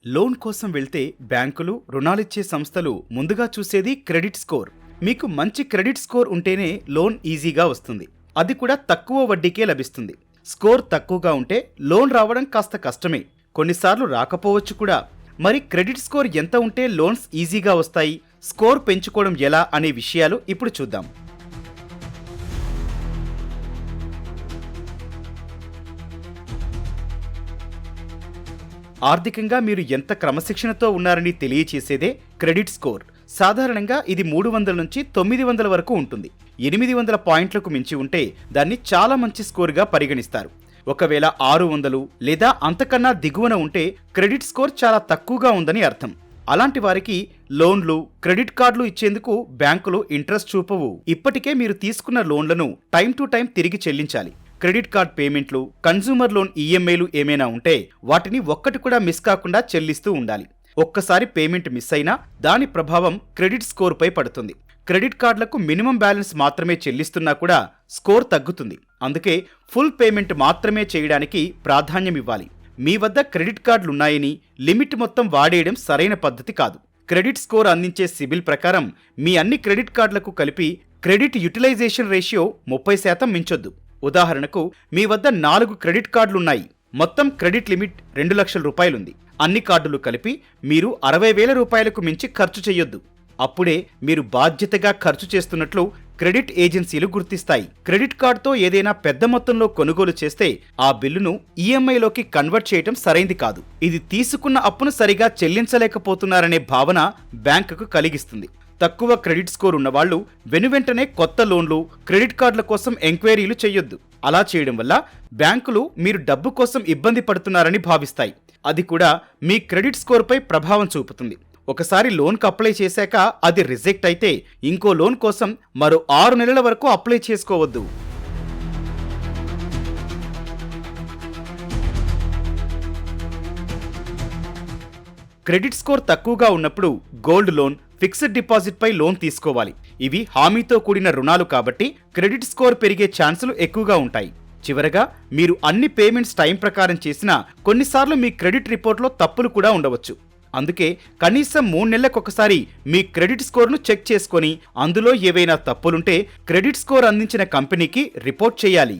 Loan కోసం వెళ్తే బ్యాంకులు, రుణాలిచ్చే సంస్థలు ముందుగా చూసేది క్రెడిట్ స్కోర్. మీకు మంచి క్రెడిట్ స్కోర్ ఉంటేనే లోన్ ఈజీగా వస్తుంది. అది కూడా తక్కువ వడ్డీకే లభిస్తుంది. స్కోర్ తక్కువగా ఉంటే లోన్ రావడం కాస్త కష్టమే, కొన్నిసార్లు రాకపోవచ్చు కూడా. మరి క్రెడిట్ స్కోర్ ఎంత ఉంటే లోన్స్ ఈజీగా వస్తాయి, స్కోర్ పెంచుకోవడం ఎలా అనే విషయాలు ఇప్పుడు చూద్దాం. ఆర్థికంగా మీరు ఎంత క్రమశిక్షణతో ఉన్నారని తెలియచేసేదే క్రెడిట్ స్కోర్. సాధారణంగా ఇది 300 నుంచి 900 వరకు ఉంటుంది. 800 పాయింట్లకు మించి ఉంటే దాన్ని చాలా మంచి స్కోర్గా పరిగణిస్తారు. ఒకవేళ 600 లేదా అంతకన్నా దిగువన ఉంటే క్రెడిట్ స్కోర్ చాలా తక్కువగా ఉందని అర్థం. అలాంటి వారికి లోన్లు, క్రెడిట్ కార్డులు ఇచ్చేందుకు బ్యాంకులు ఇంట్రెస్ట్ చూపవు. ఇప్పటికే మీరు తీసుకున్న లోన్లను టైం టు టైం తిరిగి చెల్లించాలి. క్రెడిట్ కార్డ్ పేమెంట్లు, కన్స్యూమర్ లోన్ ఈఎంఐలు ఏమైనా ఉంటే వాటిని ఒక్కటి కూడా మిస్ కాకుండా చెల్లిస్తూ ఉండాలి. ఒక్కసారి పేమెంట్ మిస్ అయినా దాని ప్రభావం క్రెడిట్ స్కోర్ పై పడుతుంది. క్రెడిట్ కార్డులకు మినిమం బ్యాలెన్స్ మాత్రమే చెల్లిస్తున్నా కూడా స్కోర్ తగ్గుతుంది. అందుకే ఫుల్ పేమెంట్ మాత్రమే చేయడానికి ప్రాధాన్యం ఇవ్వాలి. మీ వద్ద క్రెడిట్ కార్డులున్నాయని లిమిట్ మొత్తం వాడేయడం సరైన పద్ధతి కాదు. క్రెడిట్ స్కోర్ అందించే సిబిల్ ప్రకారం మీ అన్ని క్రెడిట్ కార్డులకు కలిపి క్రెడిట్ యూటిలైజేషన్ రేషియో 30% మించొద్దు. ఉదాహరణకు మీ వద్ద 4 క్రెడిట్ కార్డులున్నాయి. మొత్తం క్రెడిట్ లిమిట్ 2 లక్షల రూపాయలుంది. అన్ని కార్డులు కలిపి మీరు 60,000 రూపాయలకు మించి ఖర్చు చేయొద్దు. అప్పుడే మీరు బాధ్యతగా ఖర్చు చేస్తున్నట్లు క్రెడిట్ ఏజెన్సీలు గుర్తిస్తాయి. క్రెడిట్ కార్డుతో ఏదైనా పెద్ద మొత్తంలో కొనుగోలు చేస్తే ఆ బిల్లును ఈఎంఐలోకి కన్వర్ట్ చేయటం సరైంది కాదు. ఇది తీసుకున్న అప్పును సరిగా చెల్లించలేకపోతున్నారనే భావన బ్యాంకుకు కలిగిస్తుంది. తక్కువ క్రెడిట్ స్కోర్ ఉన్నవాళ్లు వెనువెంటనే కొత్త లోన్లు, క్రెడిట్ కార్డుల కోసం ఎంక్వైరీలు చేయొద్దు. అలా చేయడం వల్ల బ్యాంకులు మీరు డబ్బు కోసం ఇబ్బంది పడుతున్నారని భావిస్తాయి. అది కూడా మీ క్రెడిట్ స్కోర్పై ప్రభావం చూపుతుంది. ఒకసారి లోన్కు అప్లై చేశాక అది రిజెక్ట్ అయితే ఇంకో లోన్ కోసం మరో 6 నెలల వరకు అప్లై చేసుకోవద్దు. క్రెడిట్ స్కోర్ తక్కువగా ఉన్నప్పుడు గోల్డ్ లోన్, ఫిక్స్డ్ డిపాజిట్ పై లోన్ తీసుకోవాలి. ఇవి హామీతో కూడిన రుణాలు కాబట్టి క్రెడిట్ స్కోర్ పెరిగే ఛాన్సులు ఎక్కువగా ఉంటాయి. చివరగా మీరు అన్ని పేమెంట్స్ టైం ప్రకారం చేసినా కొన్నిసార్లు మీ క్రెడిట్ రిపోర్ట్లో తప్పులు కూడా ఉండవచ్చు. అందుకే కనీసం 3 నెలలకొకసారి మీ క్రెడిట్ స్కోర్ను చెక్ చేసుకొని అందులో ఏవైనా తప్పులుంటే క్రెడిట్ స్కోర్ అందించిన కంపెనీకి రిపోర్ట్ చేయాలి.